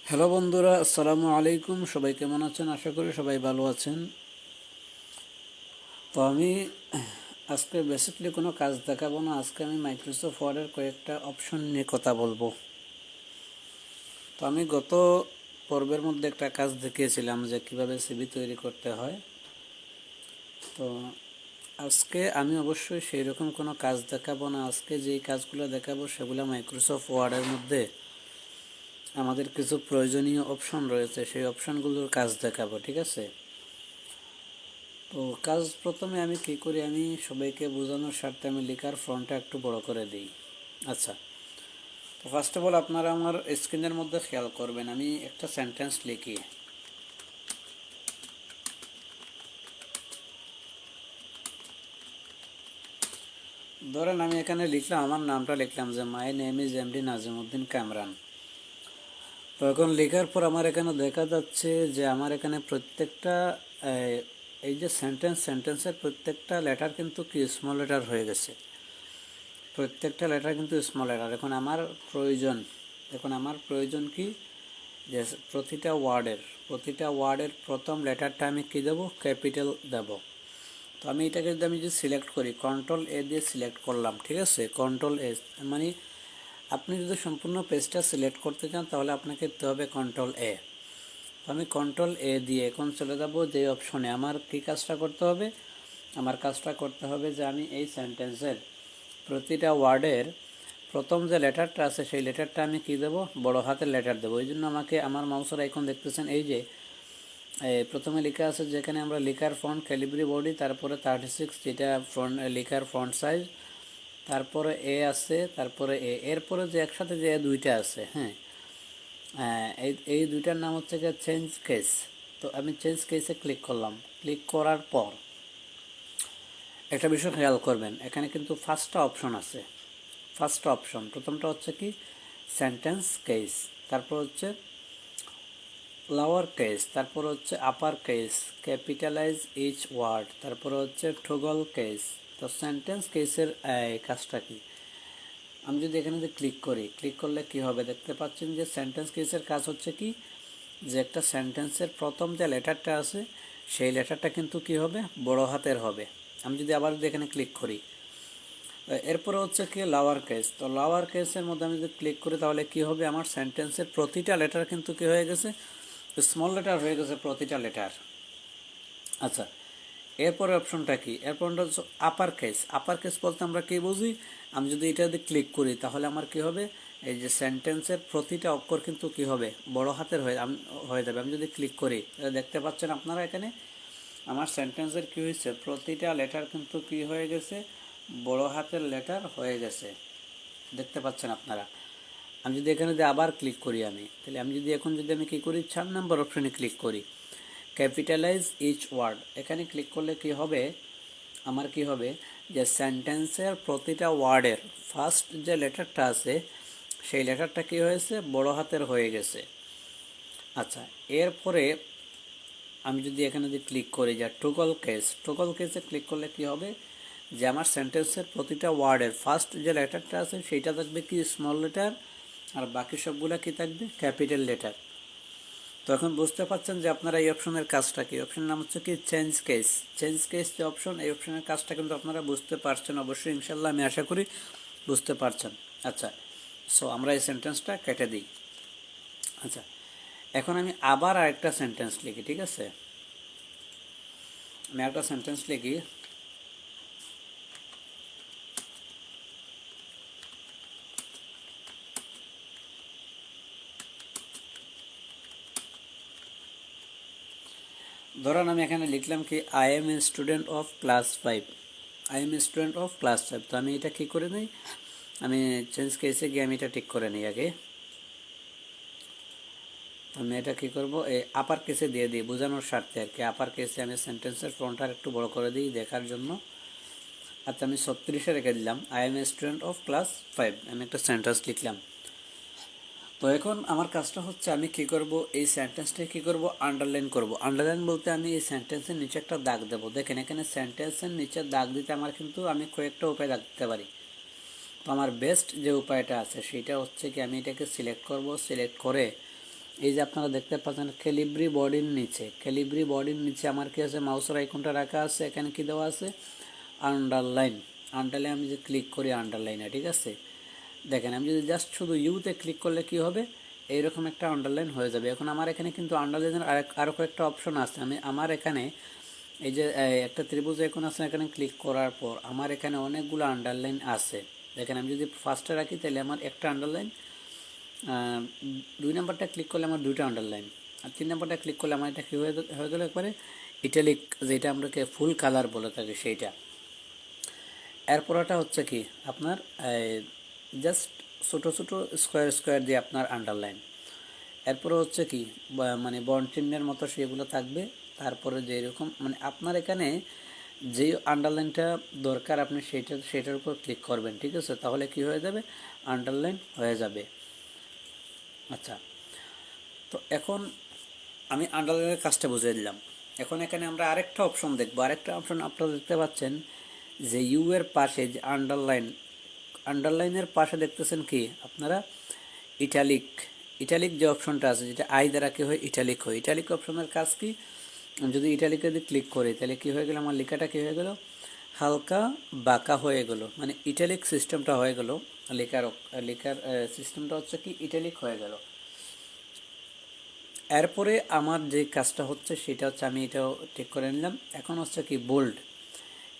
Hello বন্ধুরা, আসসালামু আলাইকুম। সবাই কেমন আছেন? আশা করি সবাই ভালো আছেন। তো আমি আজকে বেসিকলি কোনো কাজ দেখাবো না। আজকে আমি মাইক্রোসফট ওয়ার্ডের কয়েকটা অপশন নিয়ে কথা বলবো। তো আমি গত পর্বের মধ্যে একটা কাজ দেখিয়েছিলাম যে কিভাবে সিভি তৈরি করতে হয়। তো আজকে আমি অবশ্যই সেই রকম কোনো কাজ দেখাবো না। আজকে যেই কাজগুলো দেখাবো সেগুলো মাইক্রোসফট ওয়ার্ডের মধ্যে আমাদের কিছু প্রয়োজনীয় অপশন রয়েছে, সেই অপশনগুলোর কাজ দেখাবো, ঠিক আছে? তো কাজ প্রথমে আমি কী করি, আমি সবাইকে বোঝানোর স্বার্থে আমি লেখার ফন্টটা একটু বড় করে দিই। আচ্ছা, তো ফার্স্ট অফ অল আপনারা আমার স্ক্রিনের মধ্যে খেয়াল করবেন, আমি একটা সেন্টেন্স লিখি। ধরেন আমি এখানে লিখলাম, আমার নামটা লিখলাম যে my name is MD Nazimuddin Kamran. তো এখন লেখার পর আমার এখানে দেখা যাচ্ছে যে আমার এখানে প্রত্যেকটা এই যে সেন্টেন্সের প্রত্যেকটা লেটার কিন্তু কি স্মল লেটার হয়ে গেছে। প্রত্যেকটা লেটার কিন্তু স্মল লেটার। এখন আমার প্রয়োজন কি, যে প্রতিটা ওয়ার্ডের প্রথম লেটারটা আমি কি দেব, ক্যাপিটাল দেব। তো আমি এটাকে যদি আমি সিলেক্ট করি, কন্ট্রোল এ দিয়ে সিলেক্ট করলাম, ঠিক আছে? কন্ট্রোল এ, মানে আপনি যদি সম্পূর্ণ পেজটা সিলেক্ট করতে চান তাহলে আপনাকে দিতে হবে কন্ট্রোল এ। তো আমি কন্ট্রোল এ দিয়ে এখন চলে যাব যে অপশনে। আমার কী কাজটা করতে হবে, আমার কাজটা করতে হবে যে আমি এই সেন্টেন্সের প্রতিটা ওয়ার্ডের প্রথম যে লেটারটা আছে সেই লেটারটা আমি কি দেব, বড় হাতের লেটার দেবো। ওই জন্য আমাকে আমার মাউসের আইকন দেখতেছেন, এই যে প্রথমে লেখা আছে যেখানে আমরা লেখার ফন্ট ক্যালিব্রি বডি, তারপরে 36 যেটা ফ্রন্ট লেখার ফন্ট সাইজ, তারপরে এ আছে, তারপরে এরপরে যে একসাথে যে দুইটা আছে, হ্যাঁ, এই দুইটার নাম হচ্ছে গিয়ে চেঞ্জ কেস। তো আমি চেঞ্জ কেসে ক্লিক করলাম। ক্লিক করার পর একটা বিষয় খেয়াল করবেন, এখানে কিন্তু ফার্স্টটা অপশন আছে। প্রথমটা হচ্ছে কি সেন্টেন্স কেস, তারপর হচ্ছে লোয়ার কেস, তারপর হচ্ছে upper case, capitalize each word, তারপর হচ্ছে টগল কেস। তো সেন্টেন্স কেসের কাজটা কি, আমি যদি এখানে ক্লিক করি, ক্লিক করলে কি হবে দেখতে পাচ্ছেন যে সেন্টেন্স কেসের কাজ হচ্ছে কি, যে একটা সেন্টেন্সের প্রথম যে লেটারটা আছে সেই লেটারটা কিন্তু কি হবে, বড় হাতের হবে। আমি যদি আবার যদি এখানে ক্লিক করি, এরপরে হচ্ছে কি লাওয়ার কেস। তো লাওয়ার কেসের মধ্যে আমি যদি ক্লিক করি তাহলে কি হবে, আমার সেন্টেন্সের প্রতিটা লেটার কিন্তু কি হয়ে গেছে, স্মল লেটার হয়ে গেছে প্রতিটা লেটার। আচ্ছা, এরপরে অপশনটা কি, এরপরটা হচ্ছে আপার কেস বলতে আমরা কি বুঝি, আমি যদি এটা যদি ক্লিক করি তাহলে আমার কি হবে, এই যে সেন্টেন্সের প্রতিটা অক্ষর কিন্তু কি হবে, বড় হাতের হয়ে যাবে। আমি যদি ক্লিক করি দেখতে পাচ্ছেন আপনারা এখানে আমার সেন্টেন্সের কি হয়েছে, প্রতিটা লেটার কিন্তু কি হয়ে গেছে, বড় হাতের লেটার হয়ে গেছে, দেখতে পাচ্ছেন আপনারা। আমি যদি এখানে আবার ক্লিক করি, তাহলে আমি যদি এখন যদি আমি কি করি, 4 নম্বর অপশনে ক্লিক করি, ক্যাপিটালাইজ ইচ ওয়ার্ড, এখানে ক্লিক করলে কি হবে, আমার কি হবে, যে সেন্টেন্সের প্রতিটা ওয়ার্ডের ফার্স্ট যে লেটারটা আছে সেই লেটারটা কি হয়েছে, বড় হাতের হয়ে গেছে। আচ্ছা, এরপরে আমি যদি এখানে যদি ক্লিক করি যে টগল কেসে ক্লিক করলে কি হবে, যে আমার সেন্টেন্সের প্রতিটা ওয়ার্ডের ফার্স্ট যে লেটারটা আছে সেইটা থাকবে কি স্মল লেটার, আর বাকি সবগুলো কি থাকবে, ক্যাপিটাল লেটার। তো এখন বুঝতে পারছেন যে আপনারা এই অপশনের কাজটা কি, অপশনের নাম হচ্ছে কি চেঞ্জ কেস যে অপশন, এই অপশনের কাজটা কিন্তু আপনারা বুঝতে পারছেন অবশ্যই, ইনশাল্লাহ আমি আশা করি বুঝতে পারছেন। আচ্ছা, সো আমরা এই সেন্টেন্সটা কেটে দিই। আচ্ছা, এখন আমি আবার আরেকটা সেন্টেন্স লিখি, ঠিক আছে? আমি একটা সেন্টেন্স লিখি, ধরেন আমি এখানে লিখলাম কি I M a student of class 5, তো আমি এটা কী করে নিই, আমি চেঞ্জ কেসে গিয়ে আমি এটা ঠিক করে নিই আগে। আমি এটা কী করবো, এই আপার কেসে দিয়ে দিই বোঝানোর স্বার্থে আর কি। আপার কেসে আমি সেন্টেন্সের ফ্রন্টটা একটু বড় করে দিই দেখার জন্য। আচ্ছা, আমি 36-এ রেখে দিলাম, I M a student of class 5, আমি একটা সেন্টেন্স লিখলাম। তো এখন আমার কাজটা হচ্ছে আমি কি করব, এই সেন্টেন্সটা কি করব, আন্ডারলাইন বলতে আমি এই সেন্টেন্সের নিচে একটা দাগ দেবো। দেখেন এখানে সেন্টেন্সের নিচে দাগ দিতে আমার কিন্তু আমি কয়েকটা উপায় দাগ দিতে পারি। তো আমার বেস্ট যে উপায়টা আছে সেটা হচ্ছে কি, আমি এটাকে সিলেক্ট করব, সিলেক্ট করে এই যে আপনারা দেখতে পাচ্ছেন ক্যালিব্রি বডির নিচে আমার কি আছে, মাউসের আইকনটা রাখা আছে, এখানে কি দেওয়া আছে, আন্ডারলাইন। আমি যে ক্লিক করি আন্ডারলাইনে, ঠিক আছে, দেখেন আমি যদি জাস্ট শুধু ইউতে ক্লিক করলে কি হবে, এইরকম একটা আন্ডারলাইন হয়ে যাবে। এখন আমার এখানে কিন্তু আন্ডারলাইনের আরও কয়েকটা অপশন আছে। আমার এখানে এই যে একটা ত্রিভুজ আইকন আছে, এখানে ক্লিক করার পর আমার এখানে অনেকগুলো আন্ডারলাইন আছে। দেখেন আমি যদি ফার্স্টে রাখি তাহলে আমার একটা আন্ডারলাইন, 2 নাম্বারটা ক্লিক করলে আমার 2টা আন্ডারলাইন, আর 3 নাম্বারটা ক্লিক করলে আমার এটা কী হয়ে গেল একবারে ইটালিক, যেটা আমরাকে ফুল কালার বলে থাকি সেইটা। এরপরটা হচ্ছে কি আপনার জাস্ট ছোটো ছোটো স্কোয়ার দিয়ে আপনার আন্ডারলাইন। এরপরে হচ্ছে কি মানে বন্ড চিহ্নের মতো সেগুলো থাকবে। তারপরে যেরকম মানে আপনার এখানে যে আন্ডারলাইনটা দরকার আপনি সেটার উপর ক্লিক করবেন, ঠিক আছে, তাহলে কি হয়ে যাবে, আন্ডারলাইন হয়ে যাবে। আচ্ছা, তো এখন আমি আন্ডারলাইনের কাজটা বুঝিয়ে দিলাম। এখন এখানে আমরা আরেকটা অপশন দেখবো। আরেকটা অপশন আপনারা দেখতে পাচ্ছেন যে ইউ এর পাশে যে আন্ডারলাইনের পাশে দেখতেছেন কি আপনারা ইটালিক যে অপশনটা আছে, যেটা আই দ্বারা কি হয় ইটালিক হয়। ইটালিক অপশনের কাজ কি, যদি ইটালিকে যদি ক্লিক করি তাহলে কি হয়ে গেল, আমার লেখাটা কি হয়ে গেল, হালকা বাঁকা হয়ে গেল, মানে ইটালিক সিস্টেমটা হয়ে গেল। লেখার সিস্টেমটা হচ্ছে কি ইটালিক হয়ে গেল। এরপরে আমার যে কাজটা হচ্ছে সেটা হচ্ছে আমি এটাও ঠিক করে নিলাম। এখন হচ্ছে কি বোল্ড,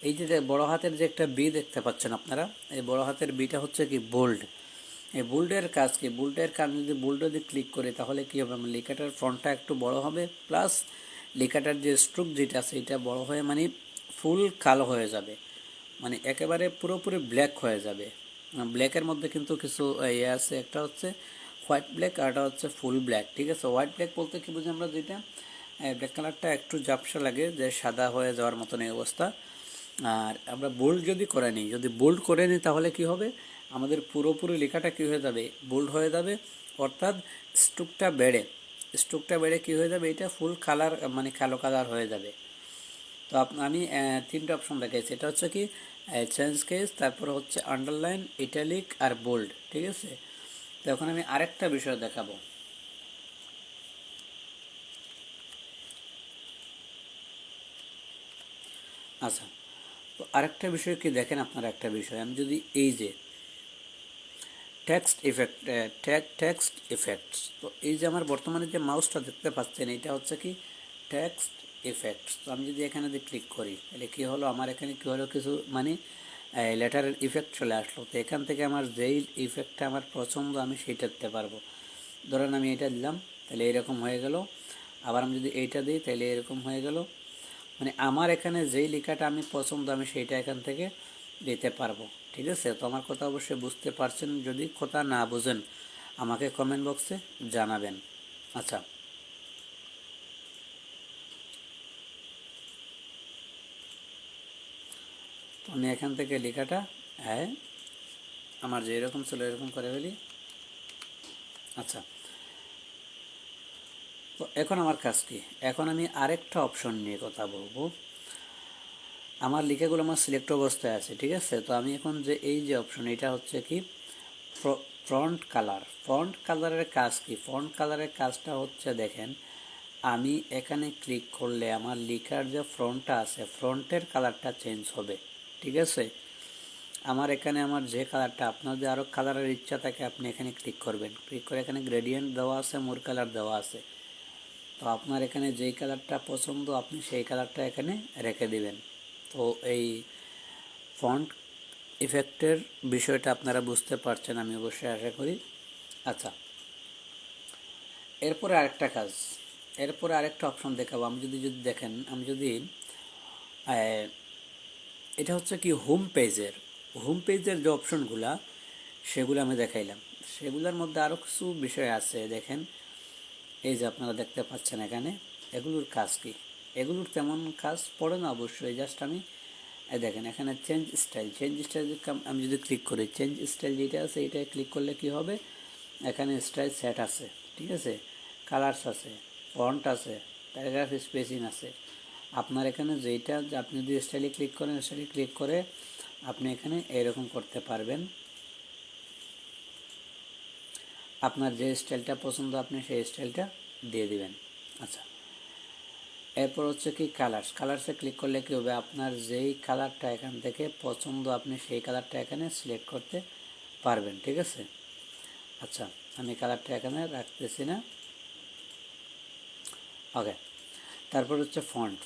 এই যে বড় হাতের যে একটা বি দেখতে পাচ্ছেন আপনারা, এই বড় হাতের বিটা হচ্ছে কি বোল্ড। এই বোল্ডের কাজ কি, বোল্ডের কাজ যদি বোল্ডে যদি ক্লিক করি তাহলে কি হবে, আমার লেখাটার ফ্রন্টটা একটু বড় হবে, প্লাস লেখাটার যে স্ট্রোক যেটা আছে এটা বড় হয়ে মানে ফুল কালো হয়ে যাবে, মানে একেবারে পুরোপুরি ব্ল্যাক হয়ে যাবে। ব্ল্যাকের মধ্যে কিন্তু কিছু ইয়ে আছে, একটা হচ্ছে হোয়াইট ব্ল্যাক আর একটা হচ্ছে ফুল ব্ল্যাক, ঠিক আছে। হোয়াইট ব্ল্যাক বলতে কি বুঝি আমরা, যেটা ব্ল্যাক কালারটা একটু ঝাপসা লাগে, যে সাদা হয়ে যাওয়ার মতন এই অবস্থা। আর আমরা বোল্ড যদি করে নিই তাহলে কি হবে, আমাদের পুরোপুরি লেখাটা কী হয়ে যাবে, বোল্ড হয়ে যাবে, অর্থাৎ স্ট্রোকটা বেড়ে কী হয়ে যাবে, এটা ফুল কালার মানে কালো কালার হয়ে যাবে। তো আমি 3টা অপশন দেখাইছি, এটা হচ্ছে কি চেঞ্জ কেস, তারপরে হচ্ছে আন্ডারলাইন, ইটালিক আর বোল্ড, ঠিক আছে। তো এখন আমি আরেকটা বিষয় দেখাবো। আচ্ছা, তো আরেকটা বিষয় কি দেখেন, আপনার একটা বিষয় আমি যদি এই যে টেক্সট ইফেক্টস, তো এই যে আমার বর্তমানে যে মাউসটা দেখতে পাচ্ছেন এটা হচ্ছে কি টেক্সট ইফেক্টস। তো আমি যদি এখানে যদি ক্লিক করি তাহলে কী হলো, আমার এখানে কী হলো, কিছু মানে লেটারের ইফেক্ট চলে আসলো। তো এখান থেকে আমার যেই ইফেক্টটা আমার পছন্দ আমি সেইটা দিতে পারবো। ধরেন আমি এটা দিলাম তাহলে এরকম হয়ে গেল, আবার আমি যদি এইটা দিই তাহলে এরকম হয়ে গেল, মানে আমার এখানে যেই লেখাটা আমি পছন্দ আমি সেইটা এখান থেকে দিতে পারবো, ঠিক আছে। তো আমার কথা অবশ্যই বুঝতে পারছেন, যদি কথা না বুঝেন আমাকে কমেন্ট বক্সে জানাবেন। আচ্ছা, তো আমি এখান থেকে লেখাটা হ্যাঁ আমার যে এরকম ছিল এরকম করে ফেলি। আচ্ছা, তো এখন আমার কাজ কি, এখন আমি আরেকটা অপশন নিয়ে কথা বলবো। আমার লেখাগুলো আমার সিলেক্ট অবস্থায় আছে, ঠিক আছে। তো আমি এখন যে এই যে অপশন, এটা হচ্ছে কি ফ্রন্ট কালারের কাজ কি, ফ্রন্ট কালারের কাজটা হচ্ছে দেখেন, আমি এখানে ক্লিক করলে আমার লেখার যে ফ্রন্টটা আছে ফ্রন্টের কালারটা চেঞ্জ হবে, ঠিক আছে। আমার এখানে আমার যে কালারটা, আপনার যে আরও কালারের ইচ্ছা থাকে আপনি এখানে ক্লিক করবেন, ক্লিক করে এখানে গ্রেডিয়েন্ট দেওয়া আছে, মোর কালার দেওয়া আছে। তো আপনার এখানে যেই কালারটা পছন্দ আপনি সেই কালারটা এখানে রেখে দিবেন। তো এই ফন্ট ইফেক্টের বিষয়টা আপনারা বুঝতে পারছেন আমি অবশ্যই আশা করি। আচ্ছা, এরপরে আরেকটা অপশন দেখাবো। আমি যদি দেখেন, আমি যদি এটা হচ্ছে কি হোম পেজের যে অপশনগুলা সেগুলো আমি দেখাইলাম। সেগুলোর মধ্যে আরও কিছু বিষয় আছে দেখেন, এই যে আপনারা দেখতে পাচ্ছেন এখানে, এগুলোর কাজ কি, এগুলোর তেমন কাজ পড়ে না অবশ্যই, জাস্ট আমি দেখেন এখানে চেঞ্জ স্টাইল আমি যদি ক্লিক করি, চেঞ্জ স্টাইল যেটা আছে এটা ক্লিক করলে কি হবে, এখানে স্টাইল সেট আছে, ঠিক আছে, কালার্স আছে, ফন্ট আছে, প্যারাগ্রাফ স্পেসিং আছে। আপনার এখানে যেটা আপনি যদি স্টাইলে ক্লিক করেন, স্টাইলে ক্লিক করে আপনি এখানে এরকম করতে পারবেন। আপনার যে স্টাইলটা পছন্দ আপনি সেই স্টাইলটা দিয়ে দিবেন। আচ্ছা, এরপর হচ্ছে কি কালার্সে ক্লিক করলে কী হবে, আপনার যেই কালারটা এখান থেকে পছন্দ আপনি সেই কালারটা এখানে সিলেক্ট করতে পারবেন। ঠিক আছে, আচ্ছা আমি কালারটা এখানে রাখতেছি না। ওকে, তারপর হচ্ছে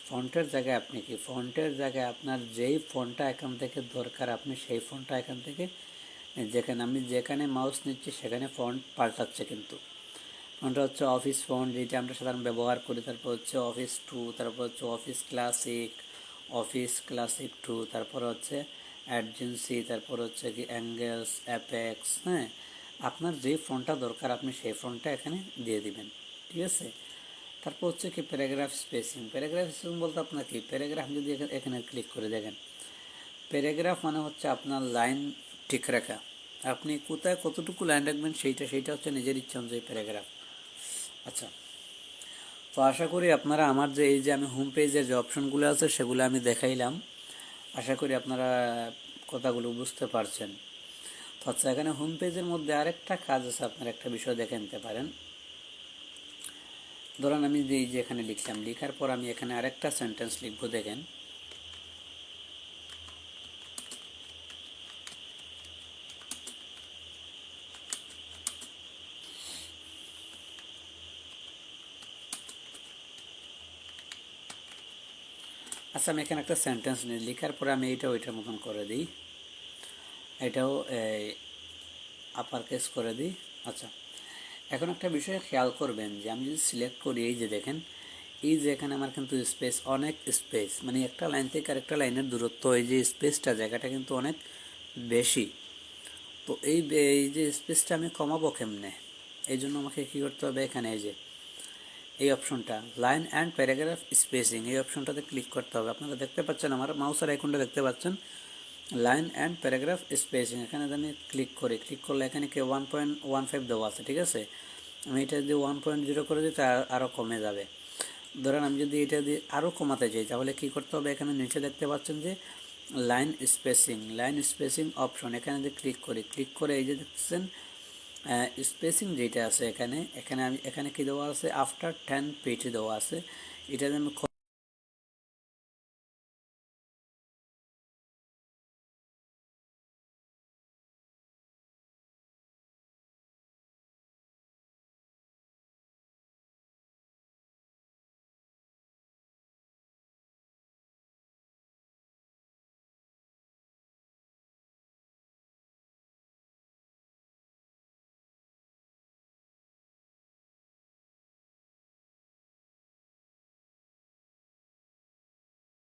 ফন্টের জায়গায় আপনি কি ফন্টের জায়গায় আপনার যেই ফন্টটা এখান থেকে দরকার আপনি সেই ফন্টটা এখান থেকে যেখানে মাউস নিচ্ছি সেখানে ফন্ট পাল্টাচ্ছে, কিন্তু ফন্টটা হচ্ছে অফিস ফন্ট যেটা আমরা সাধারণ ব্যবহার করি, তারপর হচ্ছে অফিস 2, তারপর হচ্ছে অফিস ক্লাসিক 2, তারপর হচ্ছে অ্যাডজেন্সি, তারপর হচ্ছে কি অ্যাঙ্গেলস, অ্যাপেক্স। হ্যাঁ, আপনার যে ফন্টটা দরকার আপনি সেই ফন্টটা এখানে দিয়ে দিবেন। ঠিক আছে, তারপর হচ্ছে কি প্যারাগ্রাফ স্পেসিং বলতে আপনার কি প্যারাগ্রাফ যদি এখানে ক্লিক করে দেখেন, প্যারাগ্রাফ মানে হচ্ছে আপনার লাইন ঠিক রাখা, আপনি কোথায় কতটুকু লাইন রাখবেন সেইটা হচ্ছে নিজের ইচ্ছা অনুযায়ী প্যারাগ্রাফ। আচ্ছা, তো আশা করি আপনারা আমার যে এই যে আমি হোম পেজের যে অপশনগুলো আছে সেগুলো আমি দেখাইলাম, আশা করি আপনারা কথাগুলো বুঝতে পারছেন। তো আচ্ছা, এখানে হোম পেজের মধ্যে আরেকটা কাজ আছে, আপনারা একটা বিষয় দেখে নিতে পারেন। ধরেন আমি যে এখানে লিখলাম, লিখার পর আমি এখানে আরেকটা সেন্টেন্স লিখবো, দেখেন আচ্ছা আমি এখানে একটা সেন্টেন্স নিই, লেখার পরে আমি এইটা ওইটার মতন করে দিই, এটাও আপার কেস করে দিই। আচ্ছা, এখন একটা বিষয় খেয়াল করবেন যে আমি যদি সিলেক্ট করি, এই যে দেখেন এই যে এখানে আমার কিন্তু স্পেস, অনেক স্পেস, মানে একটা লাইন থেকে আরেকটা লাইনের দূরত্ব, এই যে স্পেসটা জায়গাটা কিন্তু অনেক বেশি। তো এই যে স্পেসটা আমি কমাবো কেমনে, এই জন্য আমাকে কী করতে হবে, এখানে এই যে এই অপশনটা লাইন অ্যান্ড প্যারাগ্রাফ স্পেসিং, এই অপশনটাতে ক্লিক করতে হবে। আপনারা দেখতে পাচ্ছেন আমার মাউসের আইকনটা দেখতে পাচ্ছেন, লাইন অ্যান্ড প্যারাগ্রাফ স্পেসিং, এখানে আমি ক্লিক করলে এখানে কি 1.15 দেওয়া আছে। ঠিক আছে, আমি এটা যদি 1.0 করে দিই তা আরও কমে যাবে। ধরেন আমি যদি এটা দিয়ে আরও কমাতে চাই তাহলে কি করতে হবে, এখানে নিচে দেখতে পাচ্ছেন যে লাইন স্পেসিং অপশন, এখানে যদি ক্লিক করে এই যে দেখছেন স্পেসিং যেটা আছে এখানে আমি এখানে কি দেওয়া আছে, আফটার 10 পেজ দেওয়া আছে, এটা আমি